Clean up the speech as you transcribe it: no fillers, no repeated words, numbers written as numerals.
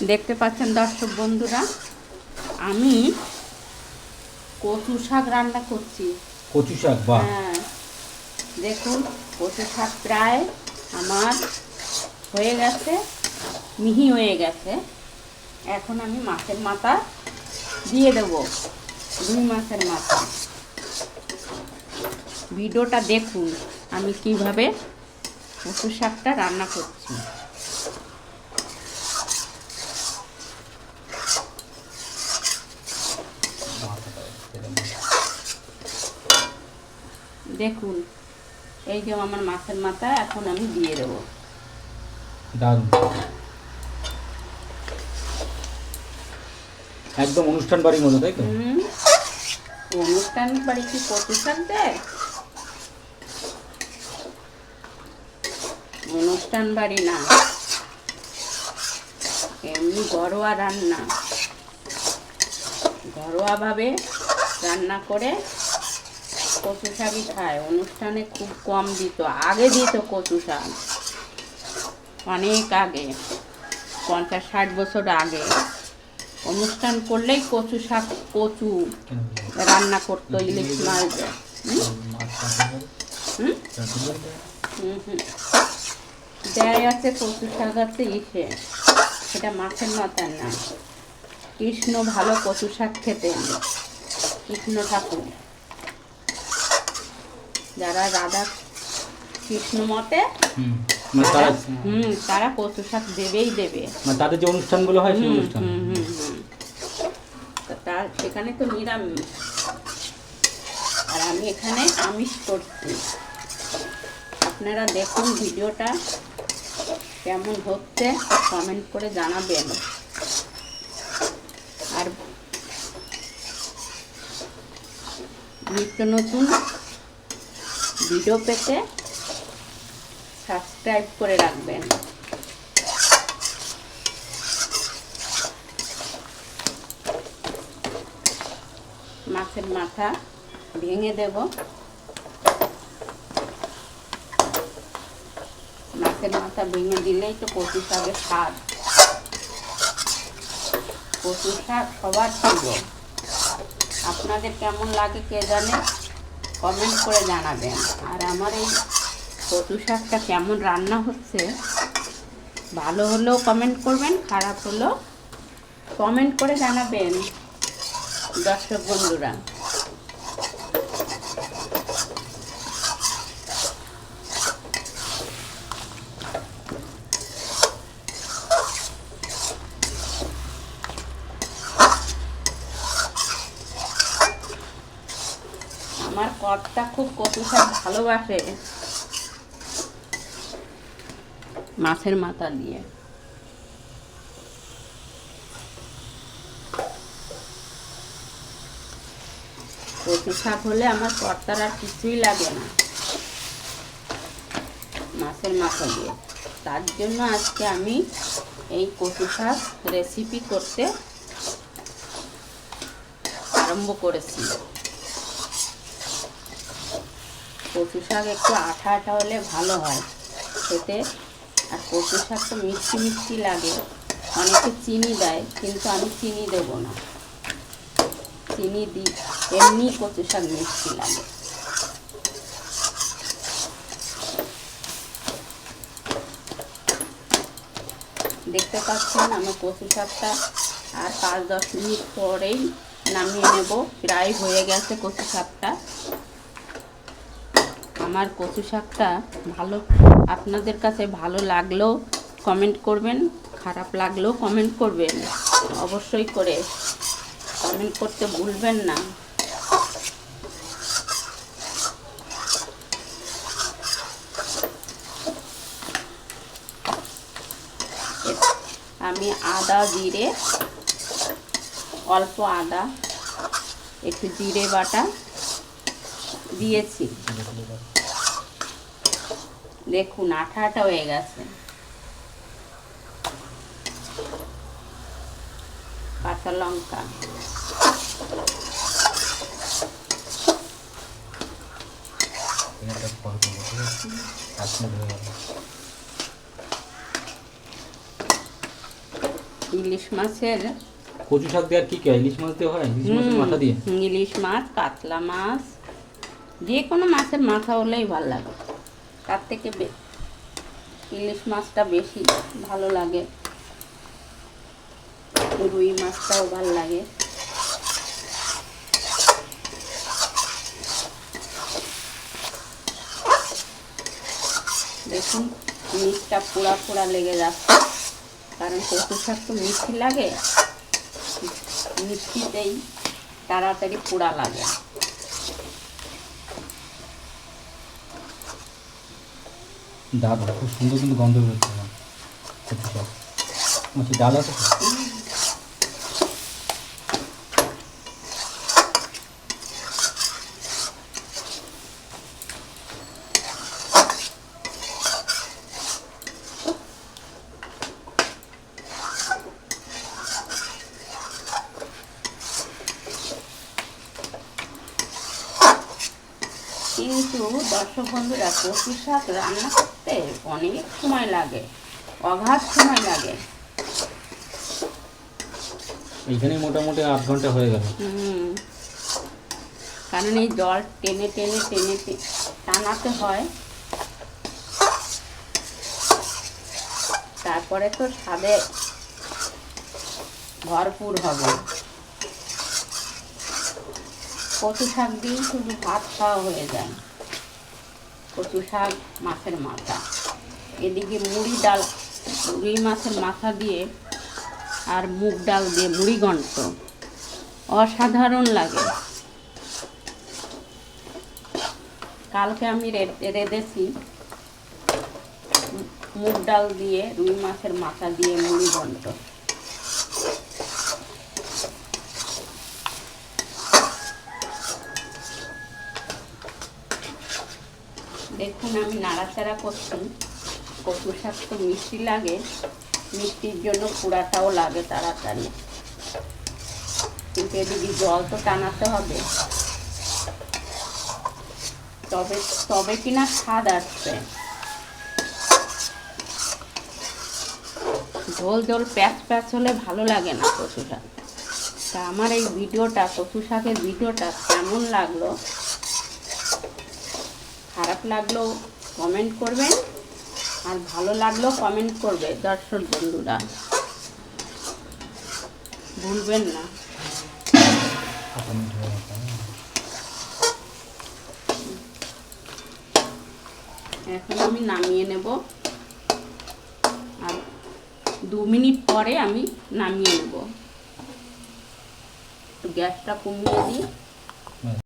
দেখতে পাচ্ছেন দর্শক বন্ধুরা, আমি কচু শাক রান্না করছি। কচু শাক, বাহ। হ্যাঁ, দেখুন কচু শাক প্রায় আমার হয়ে গেছে, মিহি হয়ে গেছে। এখন আমি মাছের মাথা দিয়ে দেব, রুই মাছের মাথা। ভিডিওটা দেখুন আমি কিভাবে কচু শাকটা রান্না করছি। দেখুন এই যে আমার মাছের মাথা এখন আমি দিয়ে দেব। একদম অনুষ্ঠান বাড়ির মতো, তাই তো? অনুষ্ঠান বাড়ি কি কচু শাক দেয়? অনুষ্ঠান বাড়ি না, এমনি ঘরোয়া রান্না, ঘরোয়াভাবে রান্না করে কচু শাকই খায়। অনুষ্ঠানে খুব কম দিত, আগে দিত কচু শাক, অনেক আগে, 50-60 বছর আগে অনুষ্ঠান করলেই কচু শাক, কচু রান্না করতো, ইলিশ মাছ দেয় আছে, কচু শাক আছে ইসে, সেটা মাছের মাথার না। কৃষ্ণ ভালো কচু শাক খেতেন, কৃষ্ণ ঠাকুর। যারা রাধা কৃষ্ণ মতে তারা কচু শাক দেবেই দেবে, তাদের যে অনুষ্ঠানগুলো হয় সেই অনুষ্ঠান। তার সেখানে তো নিরামিষ, আর আমি এখানে আমিষ করছি। আপনারা দেখুন ভিডিওটা কেমন হচ্ছে, কমেন্ট করে জানাবেন। আর নিত্য নতুন ভিডিও পেতে সাবস্ক্রাইব করে রাখবেন। মাছের মাথা ভেঙে দেব। মাছের মাথা ভেঙে দিলেই তো কচু শাকের স্বাদ। কচু শাক সবার প্রিয়, আপনাদের কেমন লাগে কে জানে, কমেন্ট করে জানাবেন। আর আমার এই কচু শাকটা কেমন রান্না হচ্ছে, ভালো হলেও কমেন্ট করবেন, খারাপ হলেও কমেন্ট করে জানাবেন দর্শক বন্ধুরা। আমার কর্তা খুব কচু শাক ভালোবাসে, মাছের মাথা দিয়ে। কচু শাক হলে আমার কর্তার আর কিছুই লাগে না, মাছের মাথা দিয়ে। তার জন্য আজকে আমি এই কচু শাক রেসিপি করতে আরম্ভ করেছি। কচু শাক একটু আঠা আঠা হলে ভালো হয় খেতে, আর কচু শাক তো মিষ্টি মিষ্টি লাগে। অনেকে চিনি দেয়, কিন্তু আমি চিনি দেব না, চিনি দিই এমনি কচু শাক মিষ্টি লাগে। দেখতে পাচ্ছেন আমার কচু শাকটা আর 5-10 মিনিট পরেই নামিয়ে নেব। প্রায় হয়ে গেছে কচু শাকটা। আমার কচু শাকটা ভালো, আপনাদের কাছে ভালো লাগলেও কমেন্ট করবেন, খারাপ লাগলেও কমেন্ট করবেন, অবশ্যই করে কমেন্ট করতে ভুলবেন না। আমি আদা জিরে, অল্প আদা, একটু জিরে বাটা দিয়েছি। দেখুন আঠা আঠা হয়ে গেছে। কাঁচা লঙ্কা, ইলিশ মাছের কচু শাক দিয়ে আর কি কি হয়? ইলিশ মাছ দিয়ে হয়? ইলিশ মাছের মাথা দিয়ে? ইলিশ মাছ, কাতলা মাছ, যে কোনো মাছের মাথা হলেই ভালো লাগে। তার থেকে ইলিশ মাছটা বেশি ভালো লাগে, রুই মাছটাও ভালো লাগে। দেখুন নিচটা পোড়া পোড়া লেগে যাচ্ছে, কারণ কচু শাক তো মিষ্টি লাগে, মিষ্টিতেই তাড়াতাড়ি পোড়া লাগে। ডাল খুব সুন্দর কিন্তু গন্ধ বেরোচ্ছে না কচু শাক। আচ্ছা ডাল আছে তো? কিন্তু দর্শক বন্ধুরা, কচু শাক রান্না করতে অনেক সময় লাগে, অগাধ সময় লাগে। এইখানে মোটামুটি 8 ঘন্টা হয়ে গেল। কারণ এই জল টেনে টেনে টেনে টানাতে হয়, তারপরে তো স্বাদে ভরপুর হবে। কচু শাক দিয়ে শুধু ভাত খাওয়া হয়ে যায়। কচু শাক, মাছের মাথা, এদিকে মুড়ি ডাল, রুই মাছের মাথা দিয়ে আর মুগ ডাল দিয়ে মুড়ি ঘন্ট, অসাধারণ লাগে। কালকে আমি রেঁধেছি মুগ ডাল দিয়ে রুই মাছের মাথা দিয়ে মুড়ি ঘন্ট। দেখুন আমি নাড়াচাড়া করছি। কচু শাক তো মিষ্টি লাগে, মিষ্টির জন্য পোড়াটাও লাগে তাড়াতাড়ি, কিন্তু এদিকে জল তো টানাতে হবে, তবে কিনা স্বাদ আসছে। ঝোল ঝোল প্যাচ প্যাচ হলে ভালো লাগে না কচু শাক। তা আমার এই ভিডিওটা, কচু শাকের ভিডিওটা কেমন লাগলো, খারাপ লাগলো কমেন্ট করবেন, আর ভালো লাগলো কমেন্ট করবে দর্শক বন্ধুরা, ভুলবেন না। এখন আমি নামিয়ে নেব, আর 2 মিনিট পরে আমি নামিয়ে নেব। গ্যাসটা কমিয়ে দিই।